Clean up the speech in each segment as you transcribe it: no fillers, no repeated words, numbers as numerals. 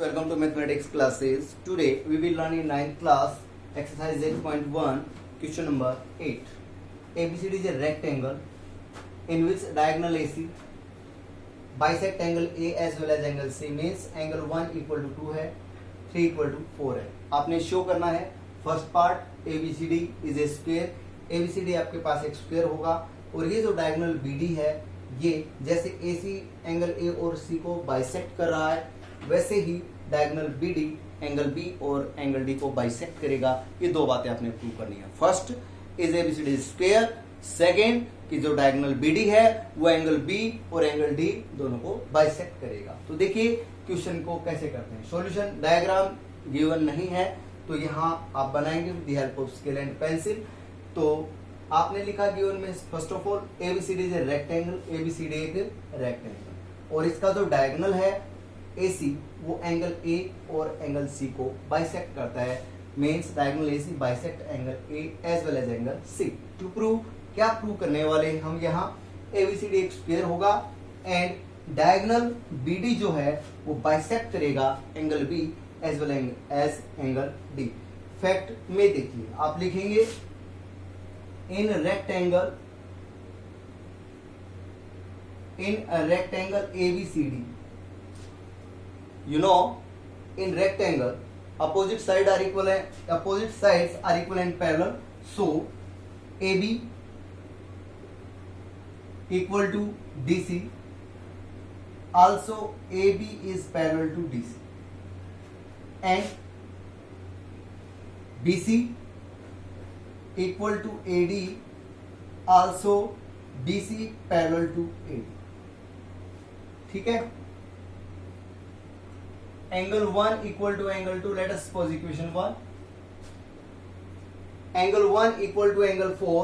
welcome to mathematics classes. Today we will learn in 9th class exercise 8.1 question number 8. ABCD is a rectangle in which diagonal AC bisect angle A as well as angle C, means angle 1 equal to 2 है, 3 equal to 4 है. आपने show करना है first part ABCD is a square. ABCD आपके पास एक square होगा और ये जो डायगोनल BD है ये जैसे AC एंगल A और C को बाइसेक्ट कर रहा है वैसे ही डायगोनल BD एंगल B और एंगल D को बाइसेक्ट करेगा. ये दो बातें आपने प्रूव करनी है. First is ABCD square, second कि जो डायगोनल BD है वो एंगल B और एंगल D दोनों को बाइसेक्ट करेगा. तो देखिए क्वेश्चन को कैसे करते हैं. सॉल्यूशन डायग्राम गिवन नहीं है तो यहाँ आप बनाएंगे with the help of scale and pencil. तो आपने लिखा गिवन में first of all ABCD is a rectangle. ABCD एक रेक्टेंगल और इसका जो डायगोनल है AC वो एंगल A और एंगल C को बाइसेक्ट करता है, means diagonal AC bisect angle A as well as angle C. To prove क्या प्रूव करने वाले हैं हम यहाँ. ABCD एक स्क्वायर होगा एंड डायगोनल BD जो है वो बाइसेक्ट करेगा angle B as well as angle D. Fact में देखिए आप लिखेंगे in a rectangle ABCD, you know in rectangle opposite sides are equal and parallel, so AB equal to DC, also AB is parallel to DC, and BC equal to AD, also BC parallel to AD. ठीक है. Angle 1 equal to angle 2, let us suppose equation 1. Angle 1 equal to angle 4,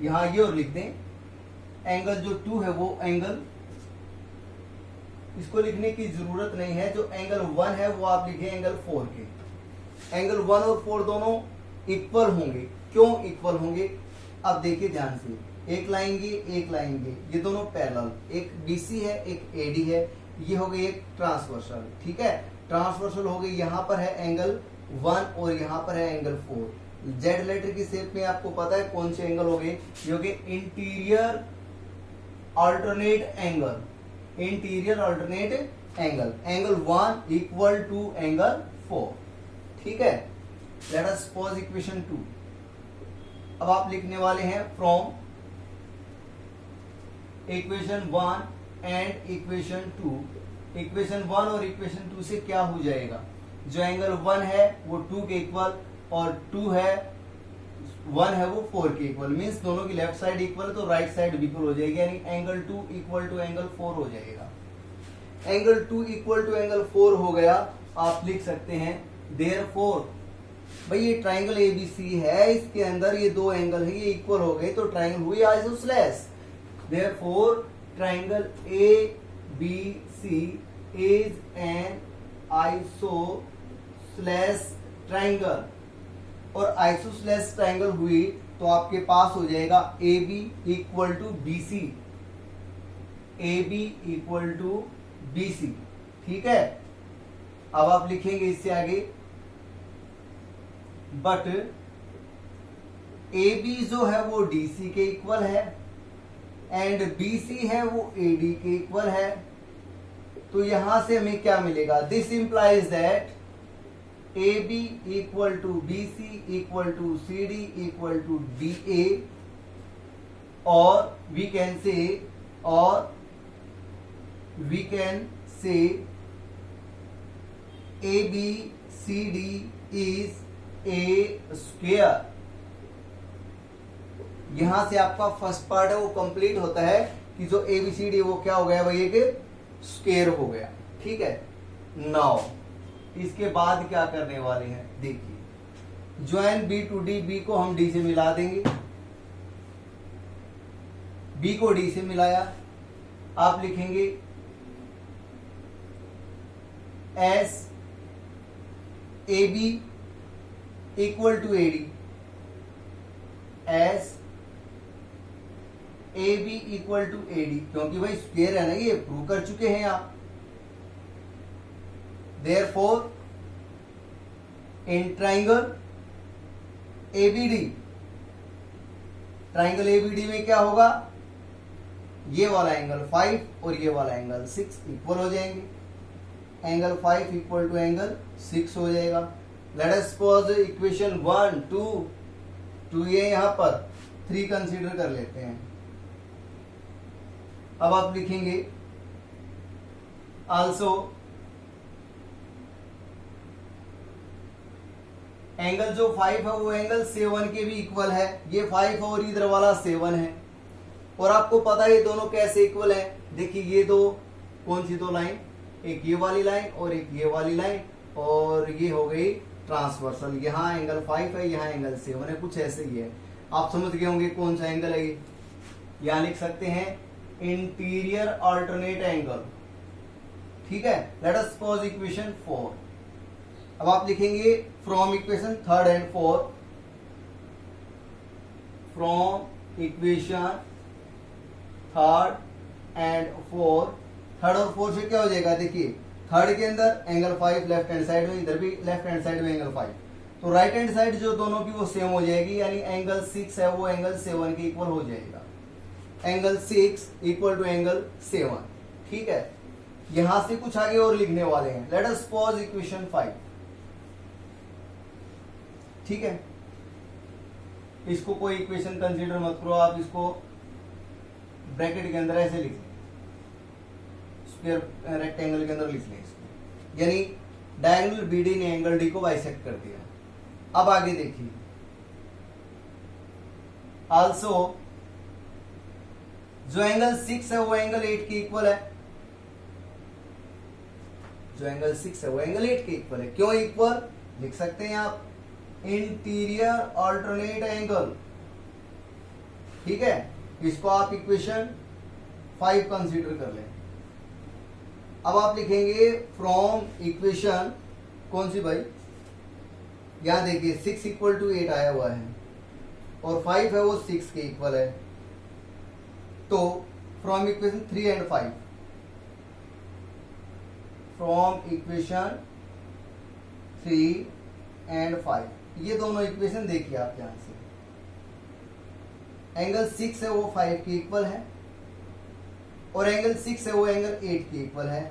यहां ये और लिख दें. Angle जो 2 है वो एंगल, इसको लिखने की जरूरत नहीं है. जो एंगल 1 है वो आप लिखे एंगल 4 के. एंगल 1 और 4 दोनों इक्वल होंगे. क्यों इक्वल होंगे अब देखिए ध्यान से. एक लाएंगे ये दोनों पैरेलल, एक BC है एक AD है, ये हो गई एक ट्रांसवर्सल. ठीक है, ट्रांसवर्सल हो गई. यहाँ पर है एंगल 1 और यहाँ पर है एंगल 4. जेड लेटर की शेप में आपको पता है कौन से एंगल हो गए, जो कि interior alternate angle. Angle 1 equal to angle 4. ठीक है. Let us suppose equation 2. अब आप लिखने वाले हैं from equation 1 and equation 2. Equation 1 और इक्वेशन 2 से क्या हो जाएगा, जो एंगल 1 है वो 2 के इक्वल और 1 है वो 4 के इक्वल, मींस दोनों की लेफ्ट साइड इक्वल तो राइट साइड भी इक्वल हो जाएगी, यानी एंगल 2 इक्वल टू एंगल 4 हो जाएगा. एंगल 2 इक्वल टू एंगल 4 हो गया. आप लिख सकते हैं देयरफॉर, भाई ये ट्राइंगल ABC है, इसके अंदर ये दो एंगल है, ये इक्वल हो गए तो ट्राइंगल हुई isosceles. Therefore triangle ABC is an isosceles triangle. और आइसोसेलेस ट्राइंगल हुई तो आपके पास हो जाएगा AB equal to BC. AB equal to BC. ठीक है. अब आप लिखेंगे इससे आगे, बट AB जो है वो DC के इक्वल है एंड BC है वो AD के इक्वल है. तो यहां से हमें क्या मिलेगा, this implies that AB equal to BC equal to CD equal to DA, और we can say ABCD is a square. यहां से आपका फर्स्ट पार्ट है वो कंप्लीट होता है कि जो ABCD वो क्या हो गया भाई, एक स्क्वायर हो गया. ठीक है. नाउ इसके बाद क्या करने वाले हैं देखिए, join B to D, B को हम D से मिला देंगे. B को D से मिलाया, आप लिखेंगे as AB equal to AD, as AB equal to AD, क्योंकि भाई स्क्वायर है ना, ये प्रूव कर चुके हैं आप. Therefore, in triangle ABD, triangle ABD में क्या होगा, ये वाला एंगल 5 और ये वाला एंगल 6 इक्वल हो जाएंगे. एंगल 5 इक्वल टू एंगल 6 हो जाएगा. लेट अस सपोज इक्वेशन 1 2 ये यहां पर 3 कंसीडर कर लेते हैं. अब आप लिखेंगे आल्सो एंगल जो 5 है वो एंगल 7 के भी इक्वल है. ये 5 और इधर वाला 7 है. और आपको पता है ये दोनों कैसे इक्वल है. देखिए ये दो कौन सी दो लाइन, एक ये वाली लाइन और एक ये वाली लाइन, और ये हो गई ट्रांसवर्सल. यहाँ एंगल 5 है, यहाँ एंगल 7 है, कुछ ऐसे ही है. आप समझ गए होंगे कौन सा एंगल है ये. यहाँ लिख सकते हैं इंटीरियर अल्टरनेट एंगल. ठीक है. Let us suppose equation 4. अब आप लिखेंगे from equation 3rd and 4th, from equation 3rd and 4th. 3rd और 4th से क्या हो जाएगा, देखिए 3rd के अंदर एंगल 5 लेफ्ट हैंड साइड में, इधर भी लेफ्ट हैंड साइड में एंगल 5, तो राइट हैंड साइड जो दोनों की वो सेम हो जाएगी. यानी एंगल 6 है वो एंगल 7 के इक्वल हो जाएगा. Angle 6 equal to angle 7. ठीक है. यहां से कुछ आगे और लिखने वाले हैं. Late us suppose equation 5. ठीक है. इसको कोई इक्वेशन कंसीडर मत करो, आप इसको ब्रैकेट के अंदर ऐसे लिख लें, स्क्वायर रेक्टेंगल के अंदर लिख लें इसको. यानी डायगोनल बीडी ने एंगल डी को बाइसेक्ट कर दिया. अब आगे देखिए, आल्सो जो एंगल 6 है वो एंगल 8 के इक्वल है. जो एंगल 6 है वो एंगल 8 के इक्वल है. क्यों इक्वल, लिख सकते हैं आप इंटीरियर अल्टरनेट एंगल. ठीक है. इसको आप इक्वेशन 5 कंसीडर कर लें. अब आप लिखेंगे फ्रॉम इक्वेशन कौन सी भाई, यहां देखिए 6 इक्वल टू 8 आया हुआ है और 5 है वो 6 के इक्वल है. तो from equation 3 and 5, from equation 3 and 5, ये दोनों इक्वेशन देखिए आप ध्यान से. एंगल 6 है वो 5 के इक्वल है और एंगल 6 है वो एंगल 8 के इक्वल है.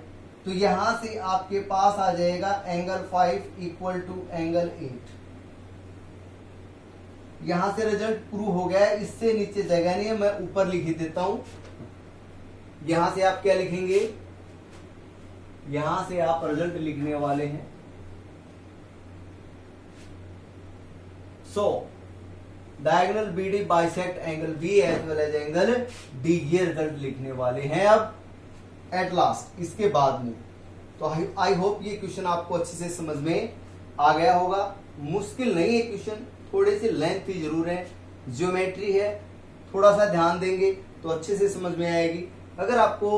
तो यहां से आपके पास आ जाएगा एंगल 5 इक्वल टू एंगल 8. यहां से रिजल्ट प्रूव हो गया है. इससे नीचे जगह नहीं है, मैं ऊपर लिख देता हूं. यहां से आप क्या लिखेंगे, यहां से आप रिजल्ट लिखने वाले हैं. So diagonal BD bisect angle B as well as angle D, ये रिजल्ट लिखने वाले हैं अब एट लास्ट इसके बाद में. तो आई होप ये क्वेश्चन आपको अच्छे से समझ में आ गया होगा. मुश्किल नहीं है क्वेश्चन, थोड़े से लेंथी जरूर है, ज्योमेट्री है, थोड़ा सा ध्यान देंगे तो अच्छे से समझ में आएगी. अगर आपको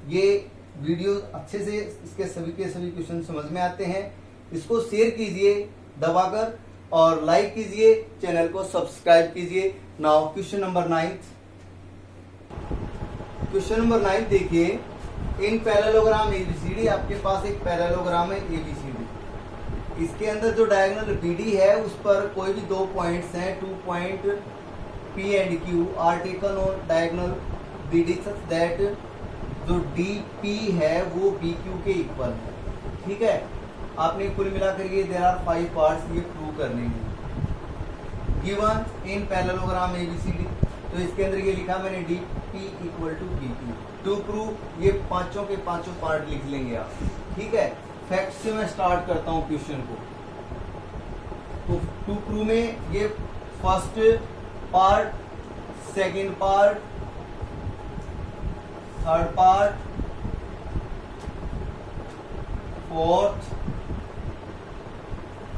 ये वीडियो अच्छे से इसके सभी के सभी क्वेश्चन समझ में आते हैं, इसको शेयर कीजिए दबाकर और लाइक कीजिए, चैनल को सब्सक्राइब कीजिए. Now question number 9. Question number 9 देखिए. इन पैरेललोग्राम एबीसीडी, आपके पास एक पैरेललोग्राम है एबीसीडी. इसके अंदर जो डायगोनल बीडी है उस पर कोई भी 2 पॉइंट्स हैं, 2 point P and Q are taken on diagonal BD such that जो डीपी है वो बीक्यू के इक्वल है. ठीक है. आपने कुल मिलाकर ये देयर आर 5 पार्ट्स ये प्रूव करने हैं गिवन इन पैरेललोग्राम एबीसीडी. तो इसके अंदर ये लिखा मैंने DP equal to BQ. To prove ये पांचों के पांचों पार्ट लिख लेंगे आप. ठीक है. फैक्ट से मैं स्टार्ट करता हूं क्वेश्चन को. तो टू प्रूव में ये first part, second part, third part, fourth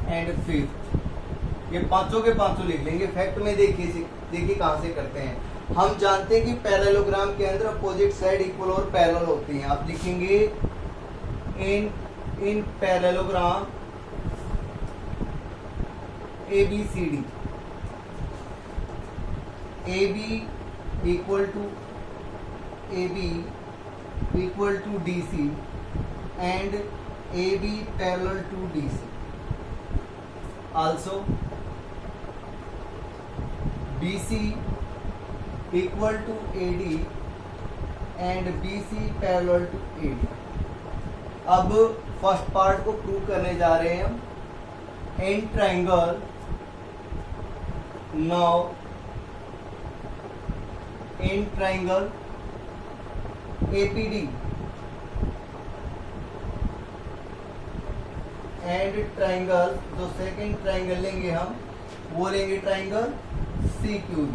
and fifth, ये पांचों के पांचों लिख लेंगे. फैक्ट में देखिए कहां से करते हैं. हम जानते हैं कि पैरेललोग्राम के अंदर अपोजिट साइड इक्वल और पैरेलल होती हैं. आप लिखेंगे इन parallelogram ABCD, AB equal to AB equal to DC and AB parallel to DC. Also BC equal to AD and BC parallel to AD. अब फर्स्ट पार्ट को prove करने जा रहे हैं हम. In triangle now in triangle APD and triangle, जो second triangle लेंगे हम वो लेंगे ट्राइंगल CQB.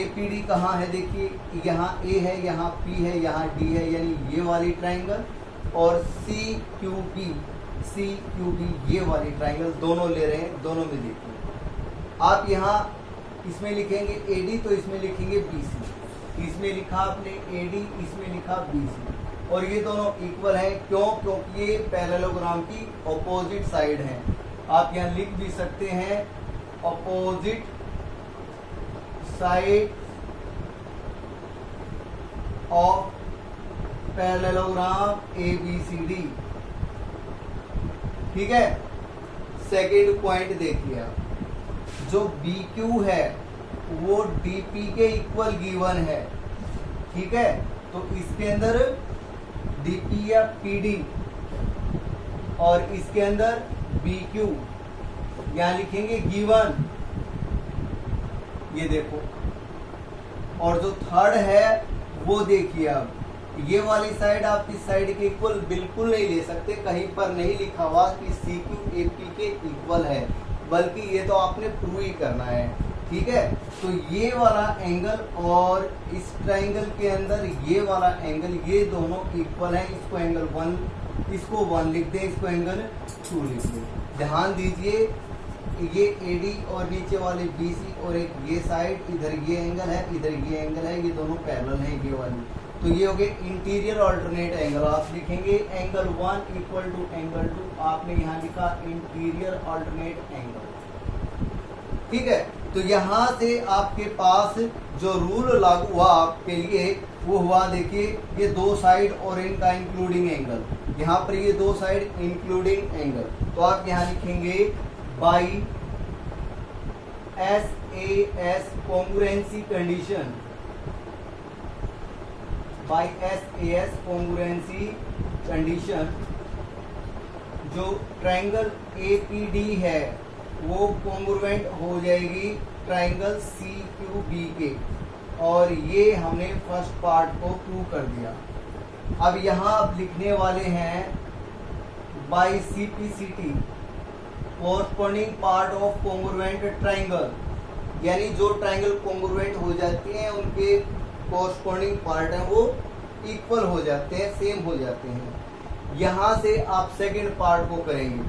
APD कहाँ है देखिए, यहाँ A है, यहाँ P है, यहाँ D है, यानी ये वाली ट्राइंगल, और CQB ये वाली ट्राइंगल दोनों ले रहे हैं. दोनों में देखिए आप यहाँ इसमें लिखेंगे AD तो इसमें लिखेंगे BC. इसमें लिखा आपने AD, इसमें लिखा BC, और ये दोनों इक्वल हैं. क्यों? क्योंकि ये पैरेललोग्राम की ऑपोजिट साइड हैं. आप यहाँ लिख भी सकते हैं opposite side of parallelogram ABCD. ठीक है. सेकेंड पॉइंट देखिए आप, जो BQ है वो DP के इक्वल गिवन है. ठीक है. तो इसके अंदर DP या PD और इसके अंदर BQ, यहां लिखेंगे गिवन. ये देखो. और जो थर्ड है वो देखिए आप, ये वाली साइड आप इस साइड के इक्वल बिल्कुल नहीं ले सकते. कहीं पर नहीं लिखा हुआ कि CQ AP के इक्वल है, बल्कि ये तो आपने प्रूव ही करना है. ठीक है. तो ये वाला एंगल और इस ट्राइंगल के अंदर ये वाला एंगल, ये दोनों इक्वल है. इसको एंगल 1, इसको 1 लिख दें, इसको एंगल 2 लिख दें. ध्यान दीजिए, ये AD और नीचे वाले BC और एक ये साइड, इधर ये एंगल है, इधर ये एंगल है, ये दोनों पैरेलल हैं ये वाली. तो ये हो गए इंटीरियर अल्टरनेट एंगल. आप लिखेंगे एंगल 1 इक्वल टू एंगल 2. आपने यहाँ लिखा इंटीरियर अल्टरनेट एंगल. ठीक है. तो यहाँ से आपके पास जो रूल लागू हुआ आपके लिए वो हुआ, देखिए ये दो साइड और इनका इंक्लूडिंग एंगल. यहाँ पर ये दो साइड इंक्लूडिंग एंगल, तो आप यहाँ लिखेंगे by SAS congruency condition. By SAS congruency condition, जो ट्राइंगल APD है वो कॉन्ग्रुएंट हो जाएगी ट्राइंगल CQB के. और ये हमने फर्स्ट पार्ट को प्रूव कर दिया. अब यहाँ आप लिखने वाले हैं by CPCT corresponding part of congruent triangle, यानी जो ट्राइंगल कॉन्ग्रुएंट हो जाती हैं उनके कॉरस्पॉन्डिंग पार्ट हैं वो इक्वल हो जाते हैं, सेम हो जाते हैं. यहाँ से आप सेकंड पार्ट को करेंगे,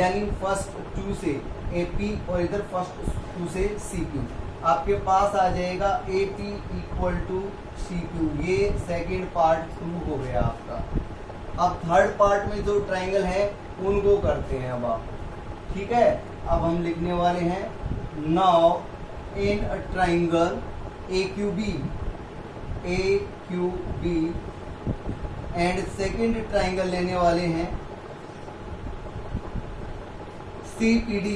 यानी फर्स्ट 2 से AP और इधर फर्स्ट 2 से CQ. आपके पास आ जाएगा AP इक्वल टू CQ. ये सेकंड पार्ट 2 हो गया आपका. अब थर्ड पार्ट में जो ट्राइंगल है उनको करते हैं अब आप. ठीक है. अब हम लिखने वाले हैं now in a triangle AQB and second triangle लेने वाले हैं CPD.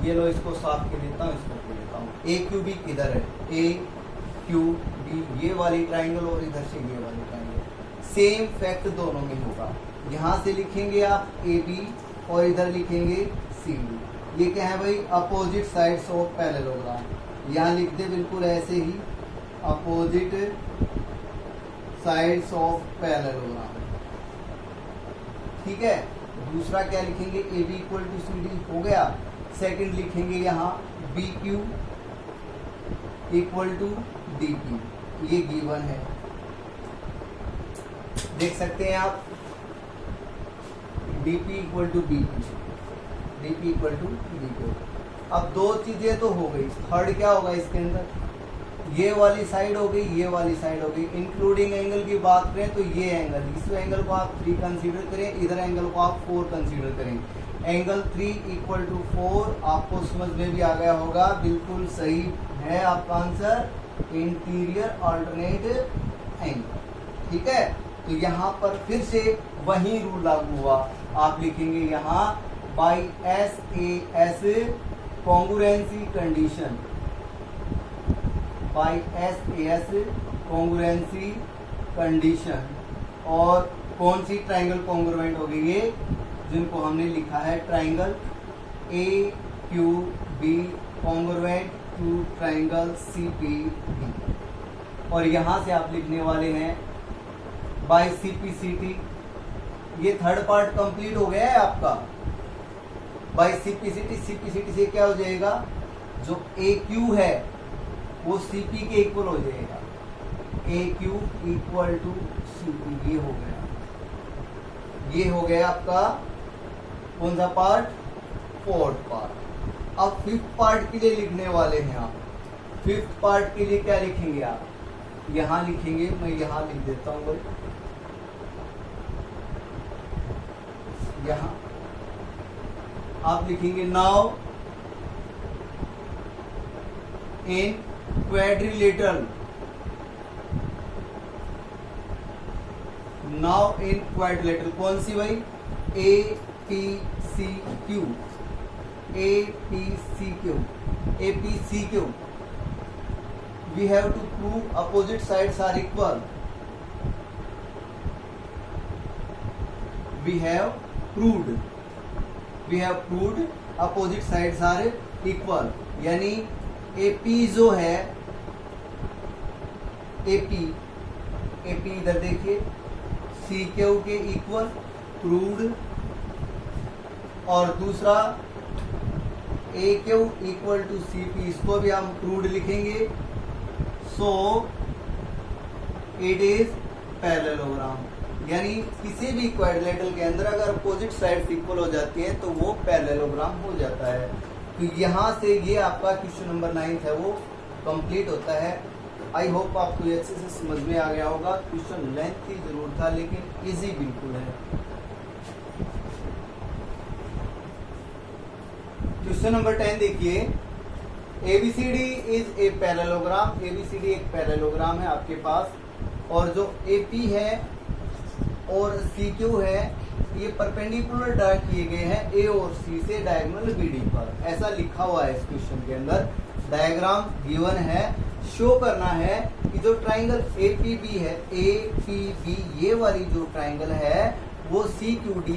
ये लो, इसको साफ कर देता हूँ, इसको कर देता हूँ. AQB किधर है? AQB ये वाली ट्राइंगल और इधर से ये वाली ट्राइंगल. सेम फैक्ट दोनों में होगा. यहाँ से लिखेंगे आप AB और इधर लिखेंगे CD. ये क्या है भाई? Opposite sides of parallelogram. यहाँ लिख दे बिल्कुल ऐसे ही, अपोजिट साइड्स ऑफ पैरेललोग्राम. ठीक है. दूसरा क्या लिखेंगे? AB इक्वल टू CD हो गया. सेकंड लिखेंगे यहाँ BQ इक्वल टू DP. ये गिवन है, देख सकते हैं आप. DP equal to BP, DP equal to DQ. अब दो चीजें तो हो गई. थर्ड क्या होगा इसके अंदर? ये वाली साइड हो गई, ये वाली साइड हो गई. इंक्लूडिंग एंगल की बात करें तो ये एंगल, इस एंगल को आप 3 कंसीडर करें, इधर एंगल को आप 4 कंसीडर करें. Angle 3 equal to 4. आपको समझ में भी आ गया होगा. बिल्कुल सही है आपका आंसर, इंटीरियर अल्टरनेट एंगल. ठीक है. तो यहाँ पर फिर से वही रूल लागू हुआ। आप लिखेंगे यहाँ by SAS congruency condition, by SAS congruency condition. और कौन सी ट्राइंगल कॉन्ग्रुएंट हो गई ये, जिनको हमने लिखा है triangle AQB congruent to triangle CPD। और यहाँ से आप लिखने वाले हैं बाय CPCT। ये थर्ड पार्ट कंप्लीट हो गया है आपका बाय CPCT। CPCT से क्या हो जाएगा, जो AQ है वो CP के इक्वल हो जाएगा, AQ इक्वल टू CP। ये हो गया, ये हो गया आपका कौन सा पार्ट, फोर्थ पार्ट। अब फिफ्थ पार्ट के लिए लिखने वाले हैं आप। फिफ्थ पार्ट के लिए क्या लिखेंगे आप, यहां लिखेंगे, मैं यहां लिख देता हूं भाई, यहां आप लिखेंगे now in quadrilateral, now in quadrilateral कौन सी भाई, APCQ, APCQ, APCQ। We have to prove opposite sides are equal. We have proved opposite sides are equal। यानी AP जो है, AP इधर देखिए, CQ के इक्वल प्रूव्ड। और दूसरा AQ इक्वल टू CP, इसको भी हम प्रूव्ड लिखेंगे। So it is parallelogram. यानी किसी भी क्वाड्रिलेटरल के अंदर अगर अपोजिट साइड्स इक्वल हो जाती हैं तो वो पैरेललोग्राम हो जाता है। तो यहाँ से ये आपका क्वेश्चन नंबर 9 है वो कंप्लीट होता है। आई होप आपको ये अच्छे से समझ में आ गया होगा। क्वेश्चन लेंथ ही जरूर था लेकिन इजी बिल्कुल है। क्वेश्चन नंबर 10 देखिए, ABCD is a parallelogram. ABCD एक पैरेललोग्राम है आपके पास, और जो AP है और CQ है ये परपेंडिकुलर ड्रा किए गए हैं A और C से डायगोनल BD पर। ऐसा लिखा हुआ है इस क्वेश्चन के अंदर। डायग्राम गिवन है, शो करना है कि जो ट्राइंगल APB है, APB ये वाली जो ट्राइंगल है वो CQD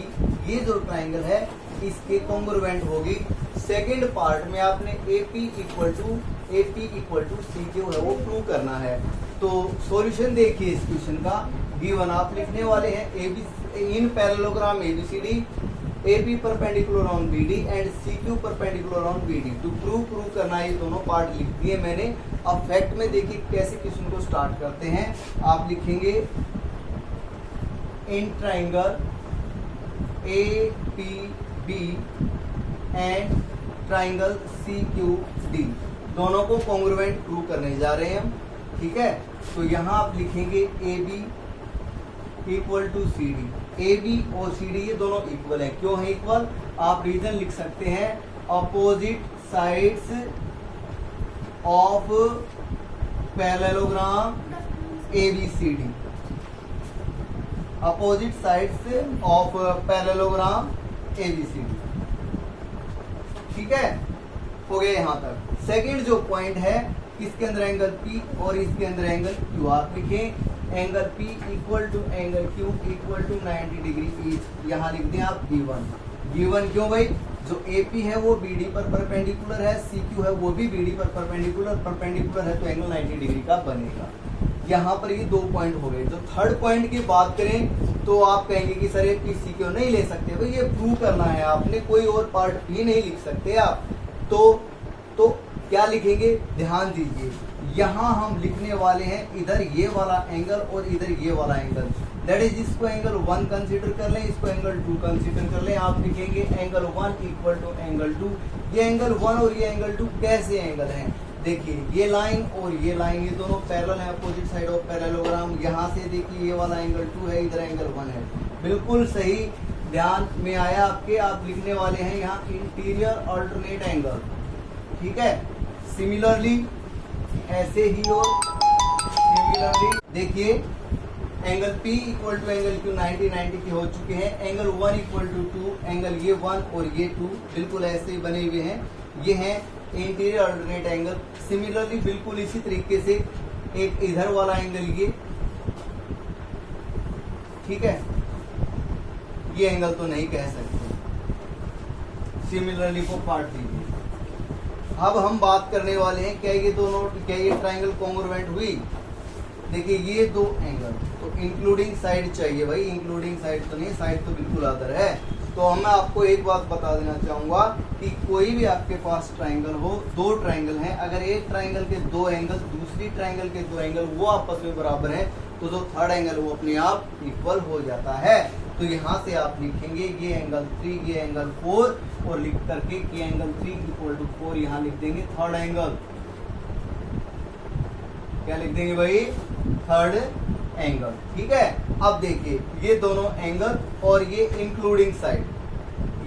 ये जो ट्राइंगल है इसके कॉन्ग्रुएंट होगी। सेकेंड पार्ट में आपने AP इक्वल टू CQ है वो प्रूव करना है। तो सॉल्यूशन देखिए इस क्वेश्चन का। गिवन आप लिखने वाले हैं in parallelogram ABCD, AP perpendicular on BD and CQ perpendicular on BD। To prove करना है, ये दोनों पार्ट लिख दिए मैंने। अब फैक्ट में देखिए कैसे क्वेश्चन को स्टार्ट करते हैं। आप लिखेंगे in triangle APB and triangle CQD, दोनों को कॉन्ग्रुएंट प्रूव करने जा रहे हैं हम। ठीक है, तो यहाँ आप लिखेंगे AB equal to CD। AB और CD ये दोनों इक्वल है। क्यों है इक्वल, आप रीजन लिख सकते हैं opposite sides of parallelogram ABCD, opposite sides of parallelogram ABCD। ठीक है, हो गया यहाँ तक। सेकंड जो पॉइंट है, इसके अंदर एंगल P और इसके अंदर एंगल Q। आप लिखें angle P equal to angle Q equal to 90 degree each. यहाँ लिख दें आप गिवन क्यों भाई, जो AP है वो BD पर परपेंडिकुलर है, CQ है वो भी BD पर परपेंडिकुलर है, तो एंगल 90 डिग्री का बनेगा। यहाँ पर ये 2 पॉइंट हो गए। जो थर्ड पॉइंट की बात करें तो आप कहेंगे कि सर ये CQ नहीं ले सकते भाई, ये प्रूव करना है आपने, कोई और पार्ट भी नहीं लिख सकते आप। तो क्या लिखेंगे, ध्यान दीजिए। यहाँ हम लिखने वाले हैं इधर ये वाला एंगल और इधर ये वाला एंगल। दैट इज, इसको एंगल 1 कंसीडर कर लें, इसको एंगल 2 कंसीडर कर लें। आप लिखेंगे एंगल 1 इक्वल टू एंगल 2। ये एंगल 1 और ये एंगल 2 कैसे एंगल हैं, देखिए ये लाइन और ये लाइन ये दोनों पैरेलल हैं, अपोजिट साइड ऑफ पैरेललोग्राम। यहाँ से देखिए ये वाला एंगल 2 है, इधर एंगल 1 है। बिल्कुल सही, ध्यान में आया आपके। आप लिखने वाले हैं यहाँ इंटीरियर अल्टरनेट एंगल। ठीक है, सिमिलरली ऐसे ही और सिमिलरली देखिए angle P equal to angle Q 90 90 के हो चुके हैं। एंगल 1 इक्वल टू 2, एंगल ये 1 और ये 2 बिल्कुल ऐसे ही बने हुए हैं। ये हैं इंटीरियर अल्टरनेट एंगल। सिमिलरली बिल्कुल इसी तरीके से एक इधर वाला एंगल ये, ठीक है, ये एंगल तो नहीं कह सकते। सिमिलरली को पार्ट दीजिए। अब हम बात करने वाले हैं क्या ये दोनों, क्या ये ट्राइंगल कॉन्ग्रुएंट हुई। देखिए ये दो एंगल तो इंक्लूडिंग साइड चाहिए भाई, इंक्लूडिंग साइड तो नहीं, साइड तो बिल्कुल अदर है। तो मैं आपको एक बात बता देना चाहूंगा कि कोई भी आपके पास ट्राइंगल हो, दो ट्राइंगल हैं, अगर एक ट्राइंगल के दो एंगल दूसरी ट्राइंगल के दो एंगल वो आपस में बराबर है तो जो थर्ड एंगल वो अपने आप इक्वल हो जाता है। तो यहाँ से आप लिखेंगे ये एंगल 3, ये एंगल 4 और लिख करके ये एंगल 3 इक्वल टू 4 यहाँ लिख देंगे थर्ड एंगल। क्या लिख देंगे भाई? Third angle. ठीक है। अब देखिए ये दोनों एंगल और ये इंक्लूडिंग साइड,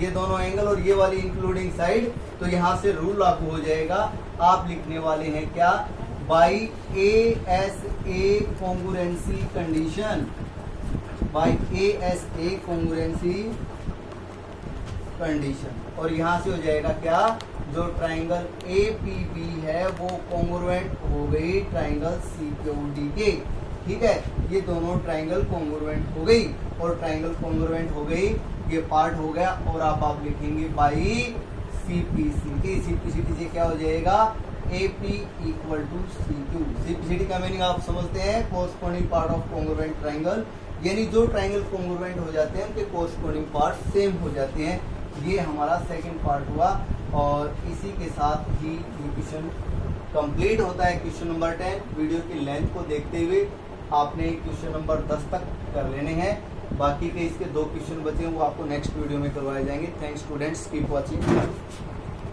ये दोनों एंगल और ये वाली इंक्लूडिंग साइड, तो यहाँ से रूल लागू हो जाएगा। आप लिखने वाले हैं क्या? By ASA congruency condition, by ASA congruency condition. और यहाँ से हो जाएगा क्या? जो ट्राइंगल APB है वो कॉन्ग्रुएंट हो गई ट्राइंगल CQD के। ठीक है, ये दोनों ट्राइंगल कॉन्ग्रुएंट हो गई और ट्राइंगल कॉन्ग्रुएंट हो गई, ये पार्ट हो गया। और आप लिखेंगे बाई CPC। CPCD से क्या हो जाएगा? AP equal to CQ। CPCD का मीनिंग आप समझते हैं, corresponding part of congruent triangle, यानी जो ट्राइंगल कॉन्ग्रुएंट हो जाते हैं उनके कोरस्पॉन्डिंग पार्ट सेम हो जाते हैं। ये हमारा सेकंड पार्ट हुआ और इसी के साथ ही ये क्वेश्चन कंप्लीट होता है। Question number 10। वीडियो की लेंथ को देखते हुए आपने क्वेश्चन नंबर 10 तक कर लेने हैं। बाकी के इसके 2 क्वेश्चन बचे हैं वो आपको नेक्स्ट वीडियो में करवाए जाएंगे। Thanks students, keep watching.